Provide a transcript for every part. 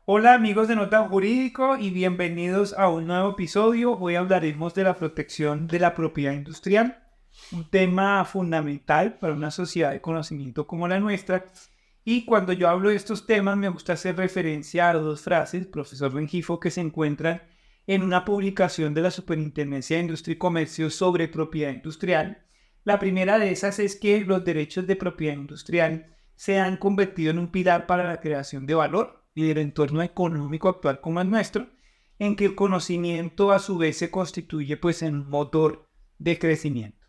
Hola amigos de Nota Jurídico y bienvenidos a un nuevo episodio. Hoy hablaremos de la protección de la propiedad industrial, un tema fundamental para una sociedad de conocimiento como la nuestra. Y cuando yo hablo de estos temas me gusta hacer referencia a dos frases, profesor Rengifo, que se encuentran en una publicación de la Superintendencia de Industria y Comercio sobre propiedad industrial. La primera de esas es que los derechos de propiedad industrial se han convertido en un pilar para la creación de valor y del entorno económico actual como el nuestro, en que el conocimiento a su vez se constituye pues en un motor de crecimiento.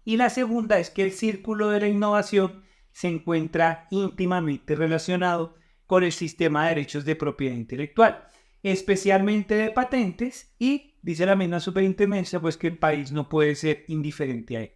Y la segunda es que el círculo de la innovación se encuentra íntimamente relacionado con el sistema de derechos de propiedad intelectual, especialmente de patentes, y dice la misma superintendencia pues que el país no puede ser indiferente a ello.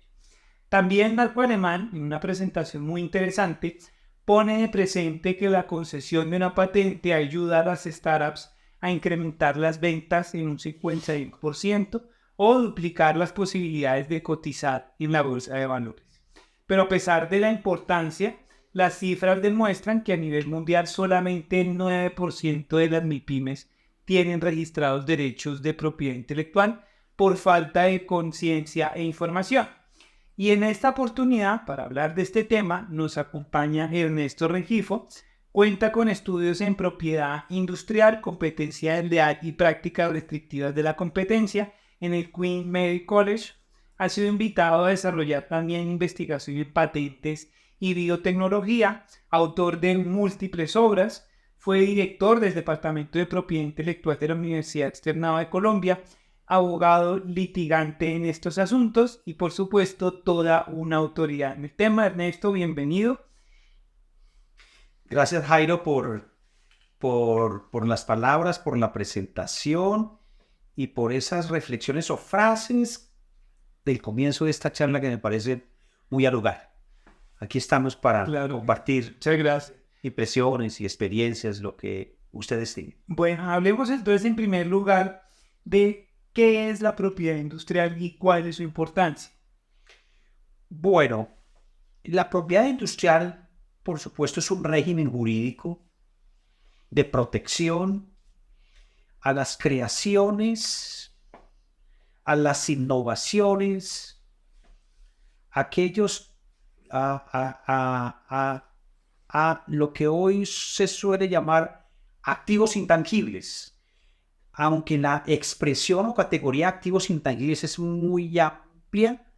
También Marco Alemán, en una presentación muy interesante, pone de presente que la concesión de una patente ayuda a las startups a incrementar las ventas en un 51% o duplicar las posibilidades de cotizar en la bolsa de valores. Pero a pesar de la importancia, las cifras demuestran que a nivel mundial solamente el 9% de las MIPYMES tienen registrados derechos de propiedad intelectual por falta de conciencia e información. Y en esta oportunidad, para hablar de este tema, nos acompaña Ernesto Rengifo. Cuenta con estudios en propiedad industrial, competencia desleal y prácticas restrictivas de la competencia en el Queen Mary College. Ha sido invitado a desarrollar también investigación en patentes y biotecnología, autor de múltiples obras. Fue director del Departamento de Propiedad Intelectual de la Universidad Externada de Colombia, abogado litigante en estos asuntos y por supuesto toda una autoridad en el tema. Ernesto, bienvenido. Gracias, Jairo, por las palabras, por la presentación y por esas reflexiones o frases del comienzo de esta charla que me parecen muy al lugar. Aquí estamos para Claro, compartir muchas gracias. impresiones y experiencias, lo que ustedes tienen. Bueno, hablemos entonces en primer lugar de qué es la propiedad industrial y cuál es su importancia. Bueno, la propiedad industrial, por supuesto, es un régimen jurídico de protección a las creaciones, a las innovaciones, aquellos a lo que hoy se suele llamar activos intangibles, aunque la expresión o categoría de activos intangibles es muy amplia.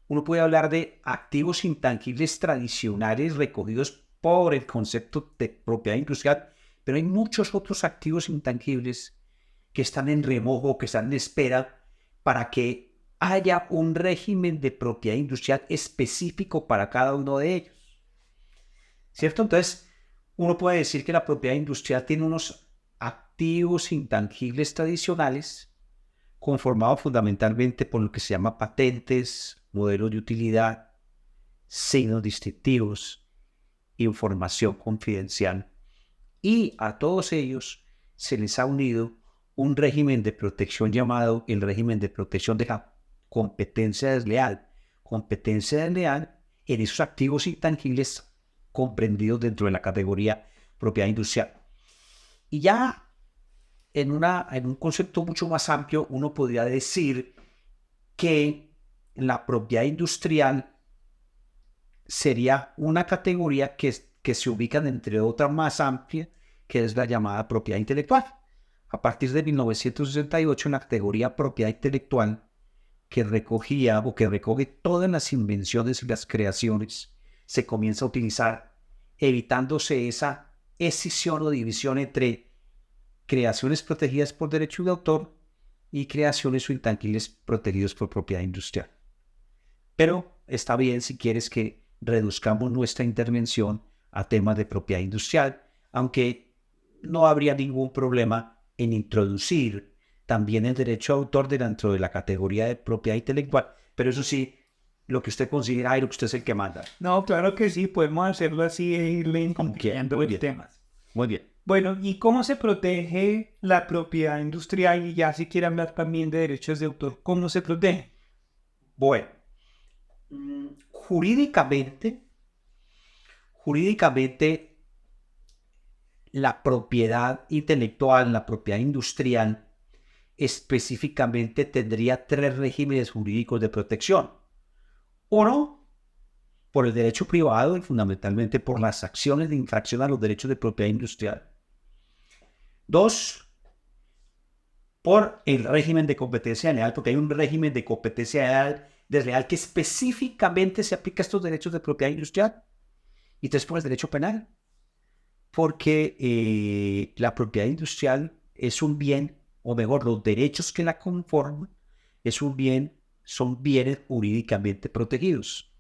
Uno puede hablar de activos intangibles tradicionales recogidos por el concepto de propiedad industrial, pero hay muchos otros activos intangibles que están en remojo, que están en espera para que haya un régimen de propiedad industrial específico para cada uno de ellos, ¿cierto? Entonces, uno puede decir que la propiedad industrial tiene unos activos intangibles tradicionales conformados fundamentalmente por lo que se llama patentes, modelos de utilidad, signos distintivos, información confidencial. Y a todos ellos se les ha unido un régimen de protección llamado el régimen de protección de la competencia desleal. Competencia desleal en esos activos intangibles comprendidos dentro de la categoría propiedad industrial. Y ya en un concepto mucho más amplio, uno podría decir que la propiedad industrial sería una categoría que se ubica entre otra más amplia, que es la llamada propiedad intelectual. A partir de 1968, en la categoría propiedad intelectual, que recogía o que recoge todas las invenciones y las creaciones, se comienza a utilizar, evitándose esa escisión o división entre creaciones protegidas por derecho de autor y creaciones o intangibles protegidos por propiedad industrial. Pero está bien si quieres que reduzcamos nuestra intervención a temas de propiedad industrial, aunque no habría ningún problema en introducir también el derecho de autor dentro de la categoría de propiedad intelectual, pero eso sí, lo que usted considera y lo que usted es el que manda. No, claro que sí, podemos hacerlo así e irle incluyendo Muy los bien, temas. muy bien. Bueno, ¿y cómo se protege la propiedad industrial? Y ya si quiere hablar también de derechos de autor, ¿cómo se protege? Bueno, jurídicamente, la propiedad intelectual, la propiedad industrial, específicamente tendría tres regímenes jurídicos de protección. Uno, por el derecho privado y fundamentalmente por las acciones de infracción a los derechos de propiedad industrial. Dos, por el régimen de competencia leal, porque hay un régimen de competencia desleal que específicamente se aplica a estos derechos de propiedad industrial. Y tres, por el derecho penal, porque la propiedad industrial es un bien, o mejor, los derechos que la conforman es un bien, son bienes jurídicamente protegidos.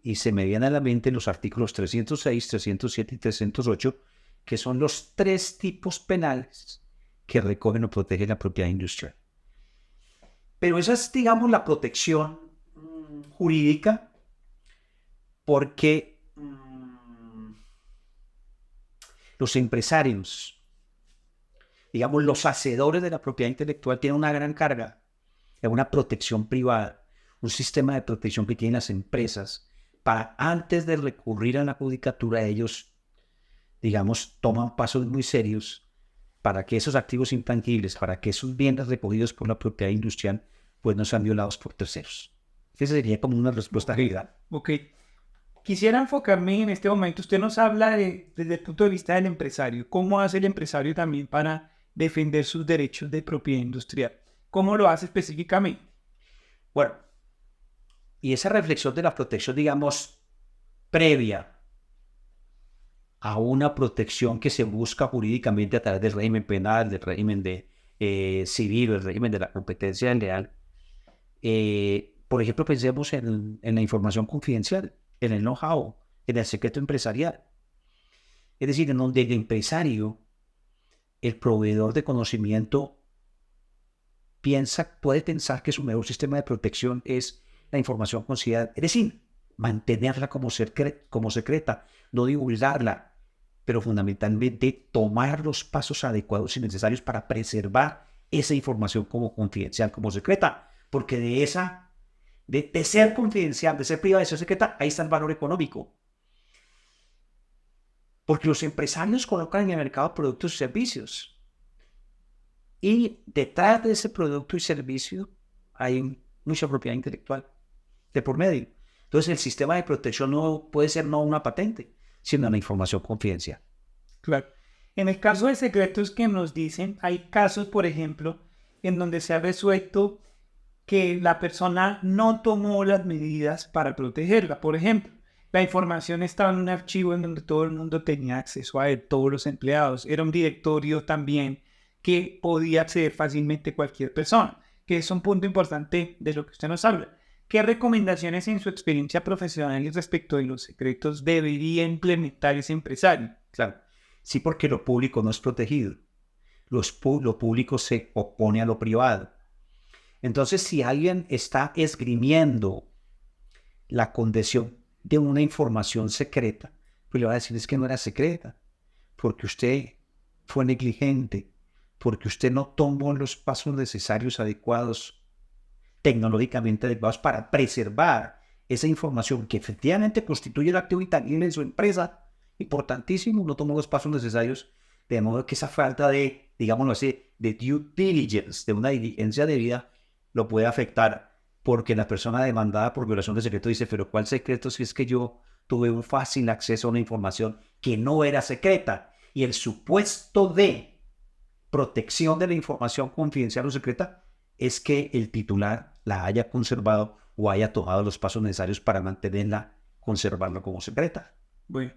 Y se me vienen a la mente los artículos 306, 307 y 308, que son los tres tipos penales que recogen o protegen la propiedad industrial. Pero esa es, digamos, la protección jurídica, porque los empresarios, digamos, los hacedores de la propiedad intelectual tienen una gran carga de una protección privada, un sistema de protección que tienen las empresas para antes de recurrir a la judicatura ellos, digamos, toman pasos muy serios para que esos activos intangibles, para que esos bienes recogidos por la propiedad industrial, pues no sean violados por terceros. Esa sería como una respuesta general. Ok. Quisiera enfocarme en este momento. Usted nos habla desde el punto de vista del empresario. ¿Cómo hace el empresario también para defender sus derechos de propiedad industrial? ¿Cómo lo hace específicamente? Bueno, y esa reflexión de la protección, digamos, previa a una protección que se busca jurídicamente a través del régimen penal, del régimen civil, del régimen de la competencia leal. Por ejemplo, pensemos en la información confidencial, en el know-how, en el secreto empresarial. Es decir, en donde el empresario, el proveedor de conocimiento, puede pensar que su mejor sistema de protección es la información confidencial. Es decir, mantenerla como secreta, no divulgarla, pero fundamentalmente tomar los pasos adecuados y necesarios para preservar esa información como confidencial, como secreta, porque de ser confidencial, de ser privada, de ser secreta, ahí está el valor económico. Porque los empresarios colocan en el mercado productos y servicios. Y detrás de ese producto y servicio hay mucha propiedad intelectual de por medio. Entonces el sistema de protección no puede ser no una patente, sino una información confidencial. Claro. En el caso de secretos que nos dicen, hay casos, por ejemplo, en donde se ha resuelto que la persona no tomó las medidas para protegerla. Por ejemplo, la información estaba en un archivo en donde todo el mundo tenía acceso a él, todos los empleados. Era un directorio también que podía acceder fácilmente cualquier persona, que es un punto importante de lo que usted nos habla. ¿Qué recomendaciones en su experiencia profesional y respecto de los secretos debería implementar ese empresario? Claro, sí, porque lo público no es protegido. Lo público se opone a lo privado. Entonces, si alguien está esgrimiendo la condición de una información secreta, pues le va a decir es que no era secreta, porque usted fue negligente, porque usted no tomó los pasos necesarios, adecuados, tecnológicamente adecuados para preservar esa información que efectivamente constituye el activo intangible de su empresa, importantísimo, no tomó los pasos necesarios, de modo que esa falta de, digámoslo así, de due diligence, de una diligencia debida, lo puede afectar, porque la persona demandada por violación de secreto dice, pero ¿cuál secreto si es que yo tuve un fácil acceso a una información que no era secreta? Y el supuesto de protección de la información confidencial o secreta es que el titular la haya conservado o haya tomado los pasos necesarios para mantenerla, conservarla como secreta. Bueno,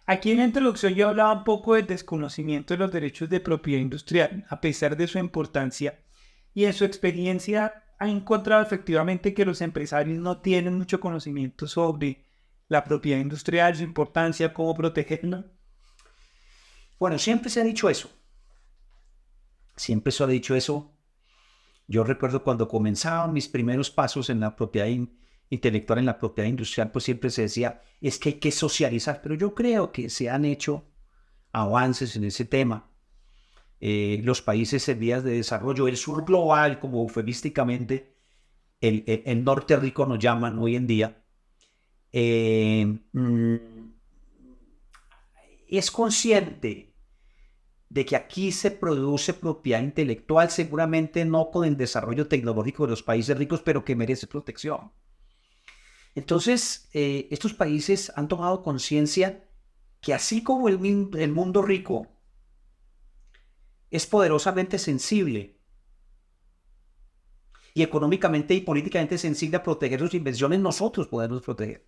aquí en la introducción yo hablaba un poco del desconocimiento de los derechos de propiedad industrial, a pesar de su importancia, y en su experiencia ha encontrado efectivamente que los empresarios no tienen mucho conocimiento sobre la propiedad industrial, su importancia, cómo protegerla. Bueno, siempre se ha dicho eso. Siempre se ha dicho eso. Yo recuerdo cuando comenzaban mis primeros pasos en la propiedad intelectual, en la propiedad industrial, pues siempre se decía, es que hay que socializar, pero yo creo que se han hecho avances en ese tema. Los países en vías de desarrollo, el sur global, como eufemísticamente el norte rico nos llaman hoy en día, es consciente de que aquí se produce propiedad intelectual, seguramente no con el desarrollo tecnológico de los países ricos, pero que merece protección. Entonces, estos países han tomado conciencia que así como el mundo rico es poderosamente sensible y económicamente y políticamente sensible a proteger sus invenciones, nosotros podemos proteger.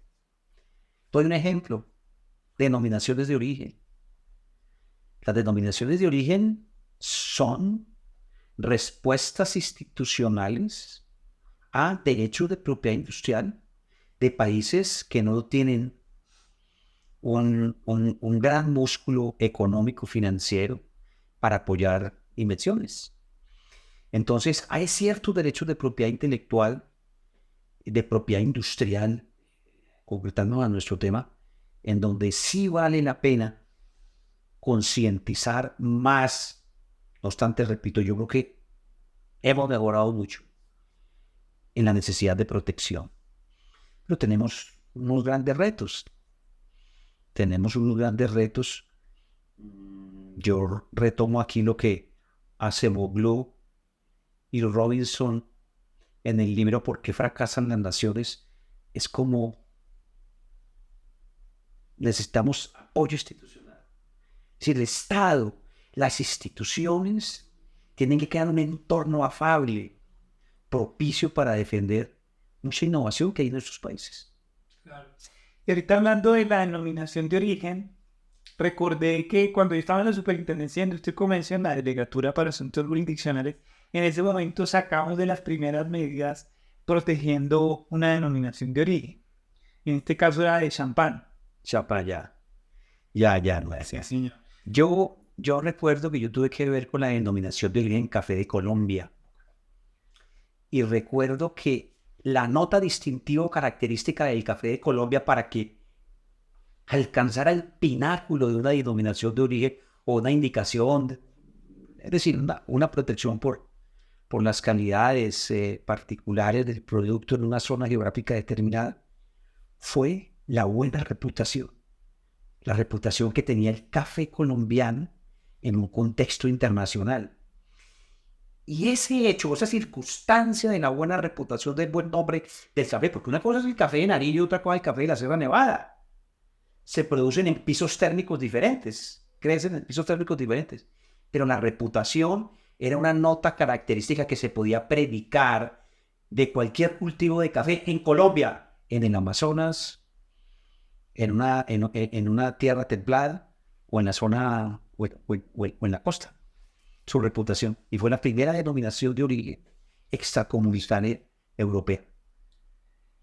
Doy un ejemplo: denominaciones de origen. Las denominaciones de origen son respuestas institucionales a derechos de propiedad industrial de países que no tienen un gran músculo económico financiero para apoyar inversiones. Entonces, hay ciertos derechos de propiedad intelectual, de propiedad industrial, concretando a nuestro tema, en donde sí vale la pena concientizar más. No obstante, repito, yo creo que hemos mejorado mucho en la necesidad de protección. Pero tenemos unos grandes retos. Yo retomo aquí lo que Acemoglu y Robinson en el libro ¿Por qué fracasan las naciones? Es como necesitamos apoyo institucional. Es decir, el Estado, las instituciones tienen que crear un entorno afable, propicio para defender mucha innovación que hay en nuestros países. Claro. Y ahorita hablando de la denominación de origen, recordé que cuando yo estaba en la Superintendencia de Industria y Comercio, en la Delegatura para Asuntos Jurisdiccionales, en ese momento sacamos de las primeras medidas protegiendo una denominación de origen. En este caso era de champán. Champán, ya, no es. Sí, señor. Yo recuerdo que yo tuve que ver con la denominación de origen Café de Colombia. Y recuerdo que la nota distintiva o característica del Café de Colombia para que alcanzara el pináculo de una denominación de origen o una indicación, es decir, una protección por las calidades particulares del producto en una zona geográfica determinada, fue la buena reputación. La reputación que tenía el café colombiano en un contexto internacional. Y ese hecho, esa circunstancia de la buena reputación, del buen nombre del café, porque una cosa es el café de Nariño y otra cosa es el café de la Sierra Nevada. Se producen en pisos térmicos diferentes, crecen en pisos térmicos diferentes. Pero la reputación era una nota característica que se podía predicar de cualquier cultivo de café en Colombia, en el Amazonas, en una tierra templada o en la zona o en la costa. Su reputación, y fue la primera denominación de origen extracomunitaria europea.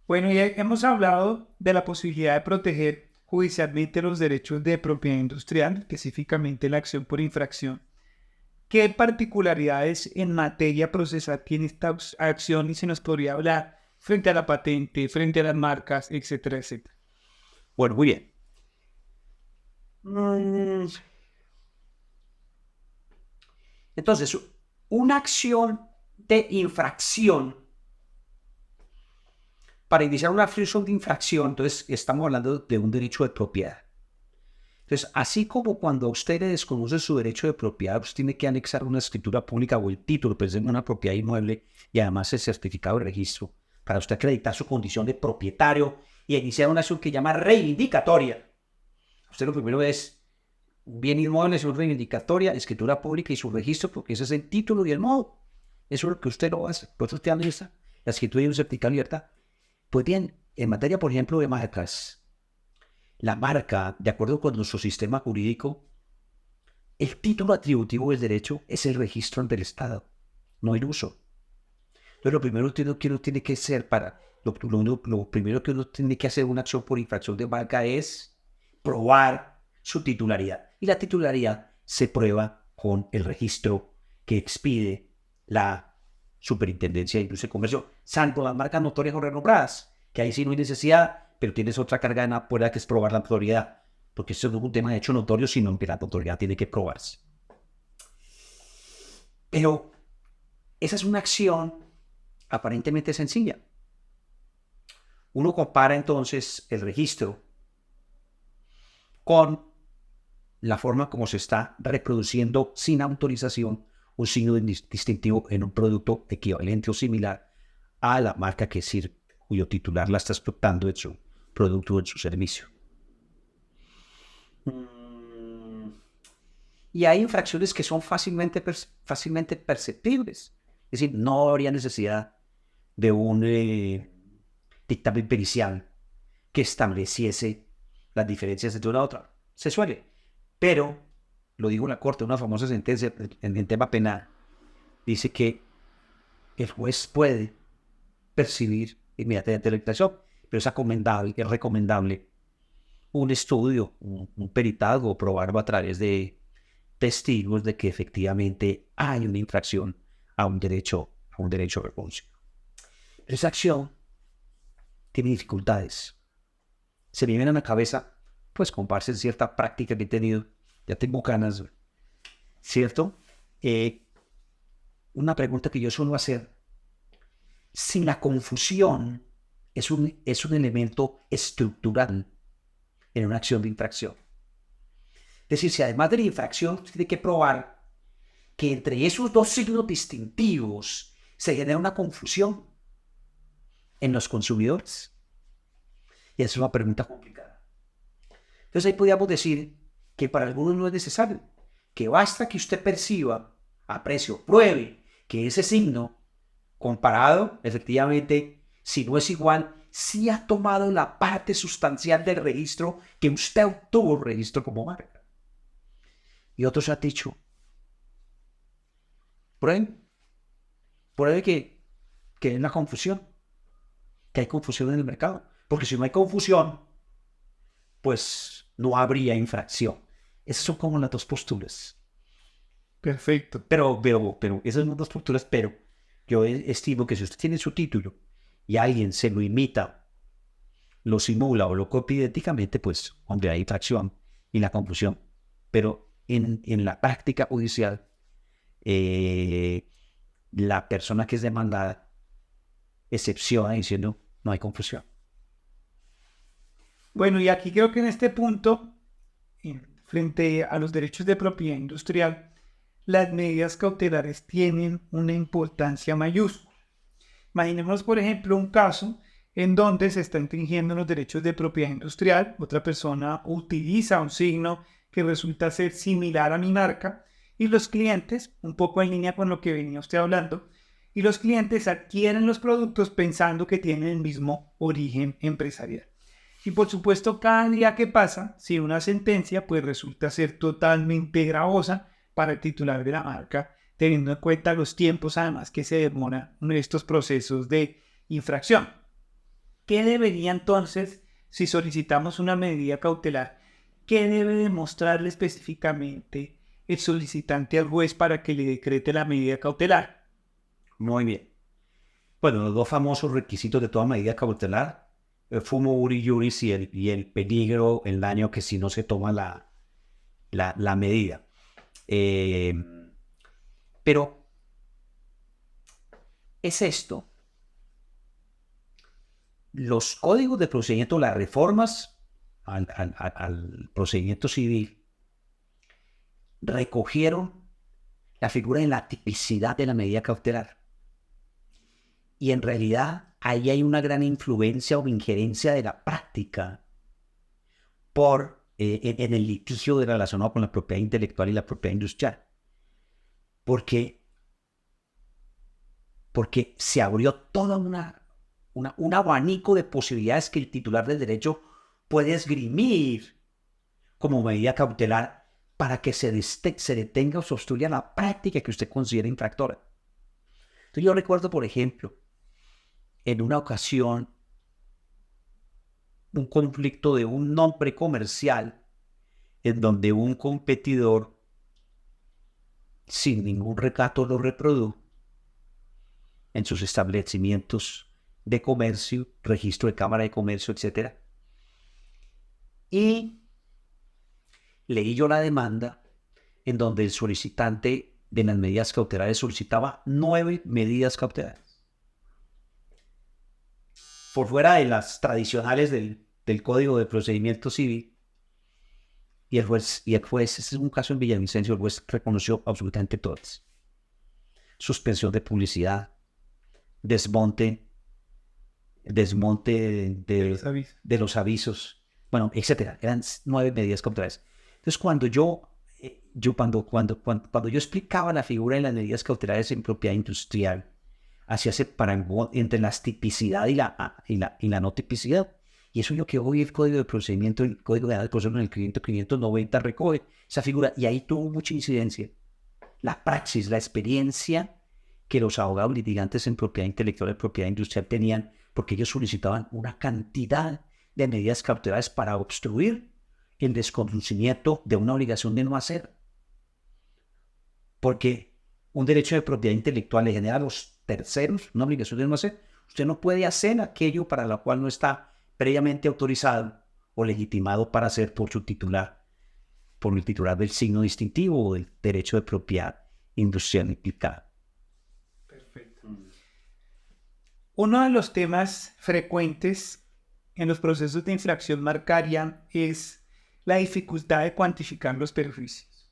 Bueno, ya hemos hablado de la posibilidad de proteger judicialmente los derechos de propiedad industrial, específicamente la acción por infracción. ¿Qué particularidades en materia procesal tiene esta acción y se nos podría hablar frente a la patente, frente a las marcas, etcétera, etcétera? Bueno, muy bien. Entonces, una acción de infracción, para iniciar una acción de infracción, entonces estamos hablando de un derecho de propiedad. Entonces, así como cuando usted le desconoce su derecho de propiedad, usted tiene que anexar una escritura pública o el título, pues, de una propiedad inmueble y además el certificado de registro para usted acreditar su condición de propietario y iniciar una acción que llama reivindicatoria. Usted lo primero es un bien inmueble, es una reivindicatoria, escritura pública y su registro, porque ese es el título y el modo. Eso es lo que usted lo hace. Por eso usted analiza la escritura y un certificado de libertad. Pues bien, en materia, por ejemplo, de marcas, la marca, de acuerdo con nuestro sistema jurídico, el título atributivo del derecho es el registro ante el Estado, no el uso. Entonces, lo primero que uno tiene que hacer lo primero que uno tiene que hacer una acción por infracción de marca es probar su titularidad. Y la titularidad se prueba con el registro que expide la Superintendencia de Industria y Comercio, salvo las marcas notorias o renombradas, que ahí sí no hay necesidad, pero tienes otra carga en la puerta que es probar la notoriedad, porque eso no es un tema de hecho notorio, sino que la notoriedad tiene que probarse. Pero esa es una acción aparentemente sencilla. Uno compara entonces el registro con la forma como se está reproduciendo sin autorización un signo distintivo en un producto equivalente o similar a la marca cuyo titular la está explotando en su producto o en su servicio. Y hay infracciones que son fácilmente perceptibles. Es decir, no habría necesidad de un dictamen pericial que estableciese las diferencias entre una y otra. Se suele. Pero, lo digo en la corte, una famosa sentencia en tema penal, dice que el juez puede percibir inmediatamente la infracción, pero es recomendable un estudio, un peritazgo, probarlo a través de testigos de que efectivamente hay una infracción a un derecho reconocido. Esa acción tiene dificultades. Se me viene a la cabeza, pues, con base en cierta práctica que he tenido, ya tengo ganas, ¿cierto? Una pregunta que yo suelo hacer: si la confusión es un elemento estructural en una acción de infracción, es decir, si además de la infracción tiene que probar que entre esos dos signos distintivos se genera una confusión en los consumidores. Y esa es una pregunta complicada. Entonces ahí podríamos decir que para algunos no es necesario, que basta que usted perciba, aprecie o pruebe que ese signo comparado, efectivamente, si no es igual, sí ha tomado la parte sustancial del registro que usted obtuvo el registro como marca. Y otros han dicho: pruebe que hay una confusión, que hay confusión en el mercado. Porque si no hay confusión, pues no habría infracción. Esas son como las dos posturas. Perfecto. Pero esas son las dos posturas, pero yo estimo que si usted tiene su título y alguien se lo imita, lo simula o lo copia idénticamente, pues, hombre, hay infracción y la confusión. Pero en la práctica judicial, la persona que es demandada excepciona diciendo: no hay confusión. Bueno, y aquí creo que en este punto, frente a los derechos de propiedad industrial, las medidas cautelares tienen una importancia mayúscula. Imaginemos, por ejemplo, un caso en donde se está infringiendo los derechos de propiedad industrial, otra persona utiliza un signo que resulta ser similar a mi marca y los clientes, un poco en línea con lo que venía usted hablando, y los clientes adquieren los productos pensando que tienen el mismo origen empresarial. Y por supuesto, cada día que pasa, si una sentencia pues resulta ser totalmente gravosa para el titular de la marca, teniendo en cuenta los tiempos además que se demoran en estos procesos de infracción. ¿Qué debería entonces, si solicitamos una medida cautelar, qué debe demostrarle específicamente el solicitante al juez para que le decrete la medida cautelar? Muy bien. Bueno, los dos famosos requisitos de toda medida cautelar: fumo uri juris y el peligro, el daño que si no se toma la medida. Pero es esto. Los códigos de procedimiento, las reformas al procedimiento civil, recogieron la figura de la tipicidad de la medida cautelar. Y en realidad ahí hay una gran influencia o injerencia de la práctica en el litigio relacionado con la propiedad intelectual y la propiedad industrial. Porque se abrió todo un abanico de posibilidades que el titular del derecho puede esgrimir como medida cautelar para que se detenga o se obstruya la práctica que usted considera infractora. Entonces yo recuerdo, por ejemplo, en una ocasión, un conflicto de un nombre comercial en donde un competidor, sin ningún recato, lo reprodujo en sus establecimientos de comercio, registro de Cámara de Comercio, etc. Y leí yo la demanda en donde el solicitante de las medidas cautelares solicitaba 9 medidas cautelares. Por fuera de las tradicionales del Código de Procedimiento Civil, y el juez, este es un caso en Villavicencio, el juez reconoció absolutamente todas. Suspensión de publicidad, desmonte Los avisos. de los avisos, bueno, etcétera. Eran 9 medidas cautelares. Entonces, cuando yo explicaba la figura de las medidas cautelares en propiedad industrial, hacía ese parangón entre la tipicidad y la no tipicidad. Y eso es lo que hoy el Código de Procedimiento, el Código de Proceso en el 590 recoge esa figura. Y ahí tuvo mucha incidencia. La praxis, la experiencia que los abogados litigantes en propiedad intelectual y propiedad industrial tenían, porque ellos solicitaban una cantidad de medidas cautelares para obstruir el desconocimiento de una obligación de no hacer. Porque un derecho de propiedad intelectual le genera a los terceros una obligación de no hacer. Usted no puede hacer aquello para lo cual no está previamente autorizado o legitimado para hacer por su titular, por el titular del signo distintivo o del derecho de propiedad industrial implicado. Perfecto. Uno de los temas frecuentes en los procesos de infracción marcaria es la dificultad de cuantificar los perjuicios.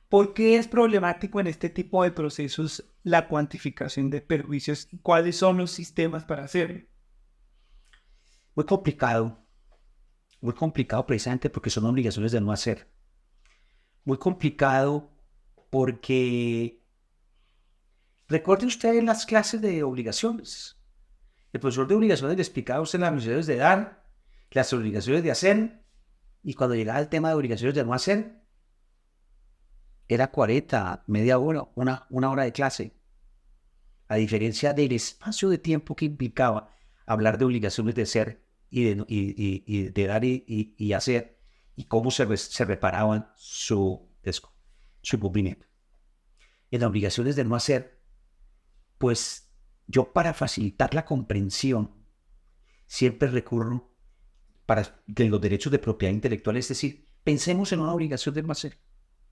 ¿Por qué es problemático en este tipo de procesos la cuantificación de perjuicios? ¿Cuáles son los sistemas para hacerlo? Muy complicado precisamente porque son obligaciones de no hacer. Muy complicado porque recuerde usted en las clases de obligaciones. El profesor de obligaciones le explicaba a usted las obligaciones de dar, las obligaciones de hacer, y cuando llegaba el tema de obligaciones de no hacer, era 40, media hora, una hora de clase. A diferencia del espacio de tiempo que implicaba hablar de obligaciones de ser y de dar y hacer, y cómo se reparaban su cumplimiento. En las obligaciones de no hacer, pues yo, para facilitar la comprensión, siempre recurro de los derechos de propiedad intelectual, es decir, pensemos en una obligación de no hacer.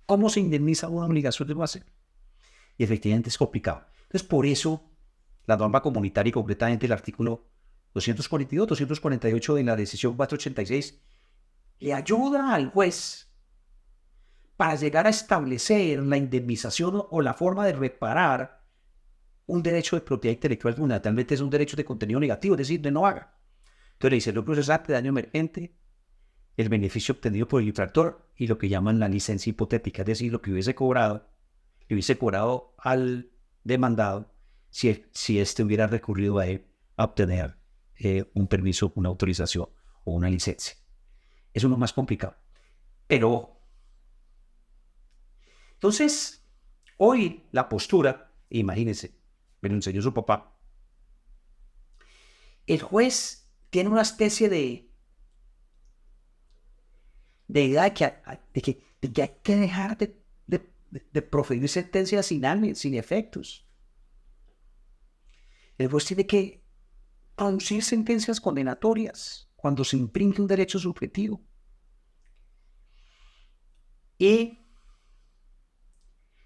¿Cómo se indemniza una obligación de no hacer? Y efectivamente es complicado. Entonces, por eso, la norma comunitaria y concretamente el artículo 242, 248 de la decisión 486 le ayuda al juez para llegar a establecer la indemnización o la forma de reparar un derecho de propiedad intelectual. Fundamentalmente es un derecho de contenido negativo, es decir, de no haga. Entonces le dice lo procesante, daño emergente, el beneficio obtenido por el infractor y lo que llaman la licencia hipotética, es decir, lo que le hubiese cobrado al demandado si éste hubiera recurrido a él a obtener un permiso, una autorización o una licencia. Eso es lo más complicado. Pero, entonces, hoy la postura, imagínense, me lo enseñó su papá, el juez tiene una especie de idea de que hay que dejar de proferir sentencias sin efectos. El juez tiene que pronunciar sentencias condenatorias cuando se imprime un derecho subjetivo. Y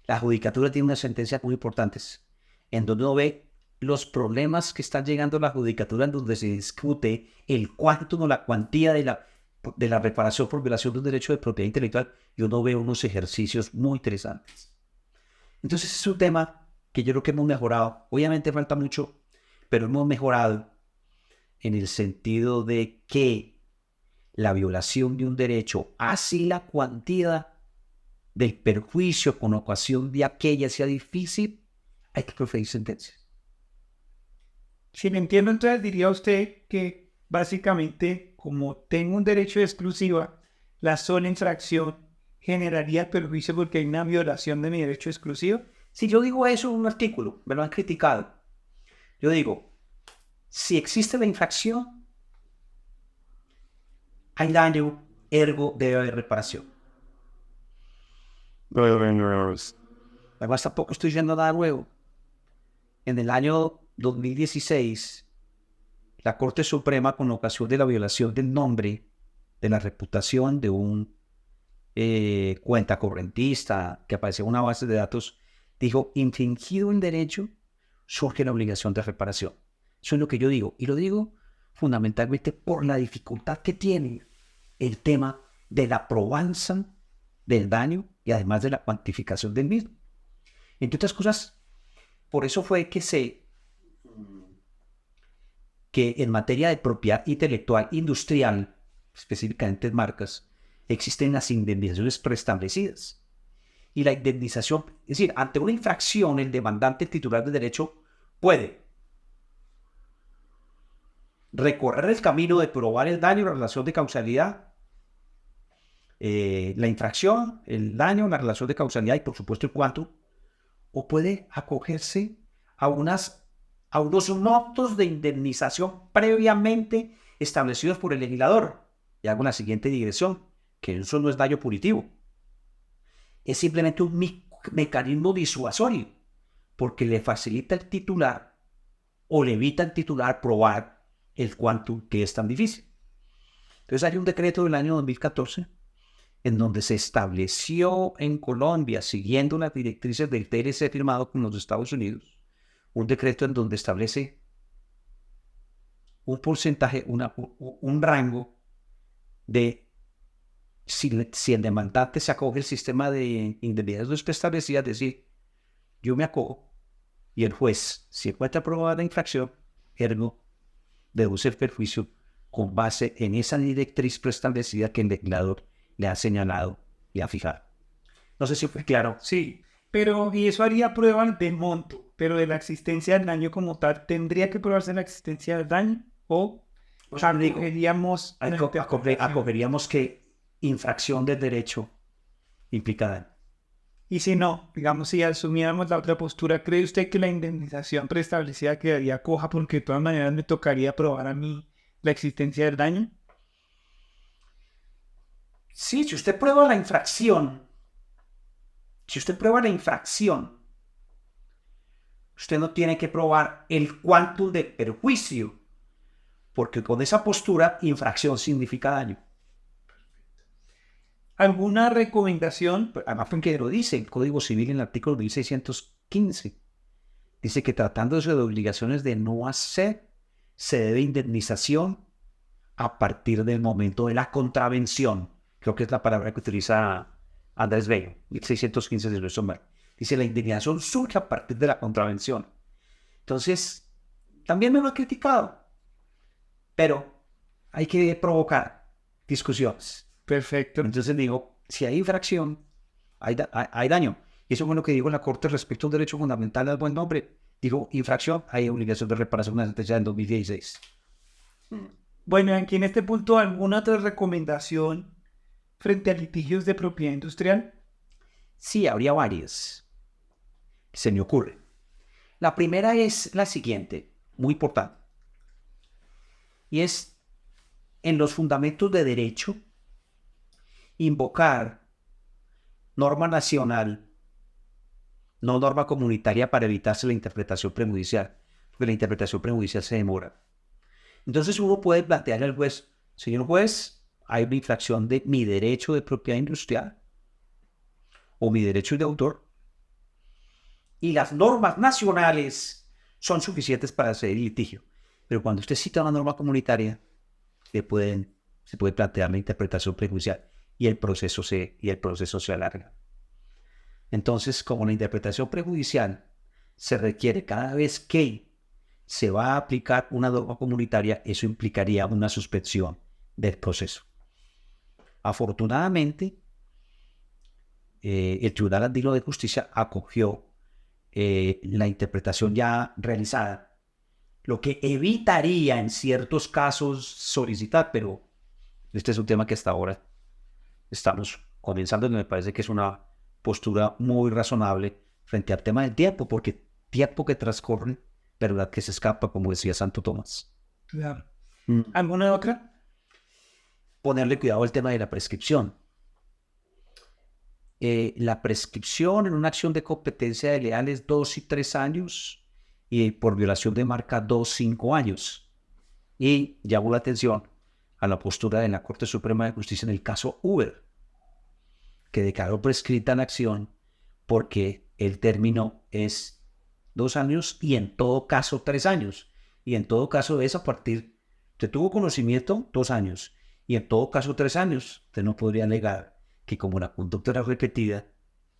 la judicatura tiene unas sentencias muy importantes, en donde uno ve los problemas que están llegando a la judicatura, en donde se discute el cuánto o la cuantía de la reparación por violación de un derecho de propiedad intelectual, y uno ve unos ejercicios muy interesantes. Entonces es un tema que yo creo que hemos mejorado. Obviamente falta mucho, pero hemos mejorado en el sentido de que la violación de un derecho, así la cuantía del perjuicio con ocasión de aquella sea difícil, hay que proferir sentencias. Si me entiendo, entonces diría usted que básicamente, como tengo un derecho de exclusiva, la sola infracción generaría el perjuicio porque hay una violación de mi derecho exclusivo. Si yo digo eso en un artículo, me lo han criticado. Yo digo, si existe la infracción, hay daño, ergo debe haber reparación. Además, tampoco estoy diciendo nada nuevo. En el año 2016, la Corte Suprema, con ocasión de la violación del nombre, de la reputación de un cuentacorrentista que aparecía en una base de datos, dijo, infringido el derecho, surge la obligación de reparación. Eso es lo que yo digo. Y lo digo fundamentalmente por la dificultad que tiene el tema de la probanza del daño y además de la cuantificación del mismo. Entre otras cosas, por eso fue que en materia de propiedad intelectual industrial, específicamente en marcas, existen las indemnizaciones preestablecidas. Y la indemnización, es decir, ante una infracción, el demandante titular del derecho puede recorrer el camino de probar el daño, la relación de causalidad, la infracción, el daño, la relación de causalidad y por supuesto el cuánto, o puede acogerse a unos montos de indemnización previamente establecidos por el legislador. Y hago la siguiente digresión, que eso no es daño punitivo. Es simplemente un mecanismo disuasorio, porque le facilita al titular o le evita al titular probar el quantum que es tan difícil. Entonces hay un decreto del año 2014 en donde se estableció en Colombia, siguiendo las directrices del TLC firmado con los Estados Unidos, un decreto en donde establece un porcentaje, un rango de si el demandante se acoge al sistema de indemnizaciones preestablecidas, es decir, yo me acojo y el juez, si encuentra aprobada la infracción, ergo, deduce el perjuicio con base en esa directriz preestablecida que el legislador le ha señalado y ha fijado. No sé si fue claro. Sí, pero y eso haría prueba de monto, pero de la existencia del daño como tal, ¿tendría que probarse la existencia del daño? ¿O acogeríamos acogeríamos que infracción del derecho implica daño? Y si no, digamos, si asumiéramos la otra postura, ¿cree usted que la indemnización preestablecida quedaría coja porque de todas maneras me tocaría probar a mí la existencia del daño? Sí, si usted prueba la infracción, usted no tiene que probar el quantum de perjuicio, porque con esa postura, infracción significa daño. ¿Alguna recomendación? Además, porque lo dice el Código Civil en el artículo 1615. Dice que tratándose de obligaciones de no hacer, se debe indemnización a partir del momento de la contravención. Creo que es la palabra que utiliza Andrés Bello, 1615 de nuestro mar. Dice, la indemnización surge a partir de la contravención. Entonces, también me lo ha criticado, pero hay que provocar discusiones. Perfecto. Entonces digo, si hay infracción, hay daño. Y eso es lo que digo en la Corte respecto a un derecho fundamental al buen nombre. Digo, infracción, hay obligación de reparación de la sentencia en 2016. Bueno, aquí en este punto, ¿alguna otra recomendación frente a litigios de propiedad industrial? Sí, habría varias. Se me ocurre. La primera es la siguiente, muy importante. Y es, en los fundamentos de derecho, invocar norma nacional, no norma comunitaria, para evitarse la interpretación prejudicial, porque la interpretación prejudicial se demora. Entonces uno puede plantearle al juez, señor juez, hay una infracción de mi derecho de propiedad industrial o mi derecho de autor, y las normas nacionales son suficientes para hacer el litigio. Pero cuando usted cita una norma comunitaria, se puede plantear la interpretación prejudicial y el proceso se alarga. Entonces, como la interpretación prejudicial se requiere cada vez que se va a aplicar una norma comunitaria, eso implicaría una suspensión del proceso. Afortunadamente, el Tribunal Andino de Justicia acogió la interpretación ya realizada, lo que evitaría en ciertos casos solicitar, pero este es un tema que hasta ahora estamos comenzando y me parece que es una postura muy razonable frente al tema del tiempo, porque tiempo que transcurre, verdad que se escapa, como decía Santo Tomás. Claro. ¿Alguna otra? Ponerle cuidado al tema de la prescripción. La prescripción en una acción de competencia desleal es 2 y 3 años y por violación de marca 2, 5 años. Y llamo la atención a la postura de la Corte Suprema de Justicia en el caso Uber, que declaró prescrita la acción porque el término es 2 años y en todo caso 3 años. Y en todo caso es a partir, usted tuvo conocimiento 2 años y en todo caso 3 años. Usted no podría alegar que como la conducta era repetida,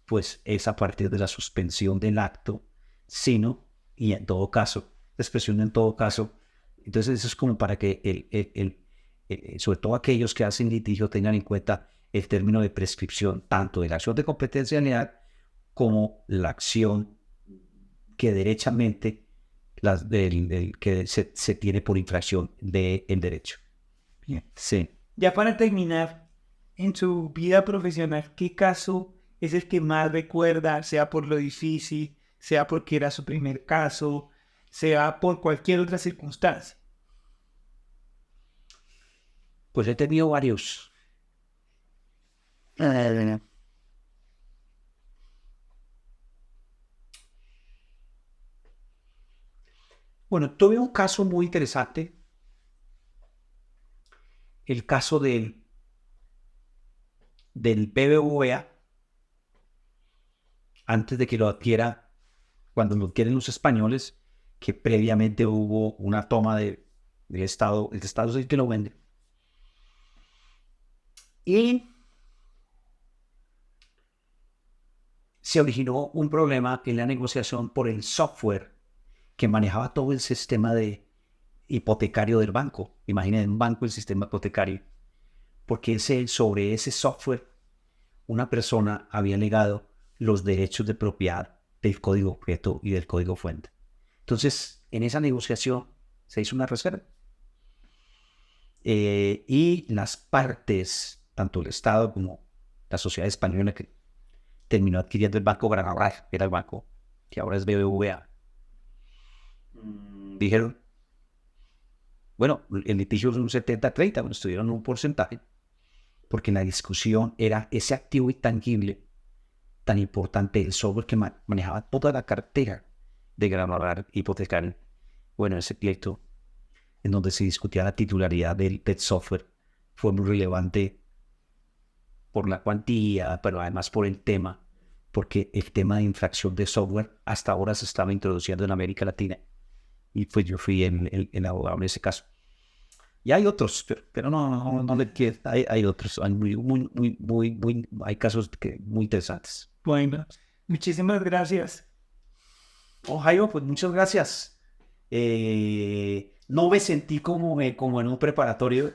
pues es a partir de la suspensión del acto, sino, y en todo caso, la expresión en todo caso. Entonces eso es como para que sobre todo aquellos que hacen litigio tengan en cuenta el término de prescripción, tanto de la acción de competencia leal como la acción que derechamente que se tiene por infracción del derecho. Bien. Sí. Ya para terminar, en su vida profesional, ¿qué caso es el que más recuerda, sea por lo difícil, sea porque era su primer caso, sea por cualquier otra circunstancia? Pues he tenido varios. Bueno, tuve un caso muy interesante, el caso del BBVA, antes de que lo adquiera, cuando lo adquieren los españoles, que previamente hubo una toma del Estado, el Estado es el que lo vende. Y se originó un problema en la negociación por el software que manejaba todo el sistema hipotecario del banco. Imaginen un banco, el sistema hipotecario. Porque sobre ese software, una persona había legado los derechos de propiedad del código objeto y del código fuente. Entonces, en esa negociación se hizo una reserva. Y las partes, tanto el Estado como la sociedad española que terminó adquiriendo el Banco Granada, que era el banco que ahora es BBVA, dijeron, bueno, el litigio es un 70-30, bueno, estuvieron un porcentaje, porque la discusión era ese activo intangible tan importante, el software que manejaba toda la cartera de Granada hipotecario. Bueno, ese pleito en donde se discutía la titularidad del software fue muy relevante por la cuantía, pero además por el tema, porque el tema de infracción de software hasta ahora se estaba introduciendo en América Latina. Y pues yo fui el abogado en ese caso. Y hay otros, pero no le quiero. Hay otros, hay hay casos muy interesantes. Bueno, muchísimas gracias. Oh, Jairo, pues muchas gracias. No me sentí como en un preparatorio,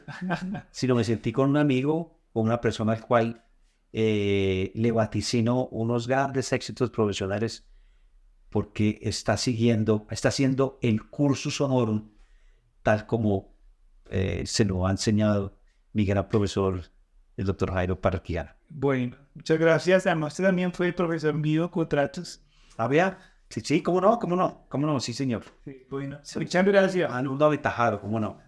sino me sentí con un amigo, con una persona al cual le vaticino unos grandes éxitos profesionales porque está haciendo el cursus honorum tal como se lo ha enseñado mi gran profesor, el doctor Jairo Parquiano. Bueno, muchas gracias. Además, usted también fue profesor mío, contratos. ¿Sabía? Sí, cómo no, sí, señor. Sí, bueno, muchas gracias. Un aventajado, cómo no.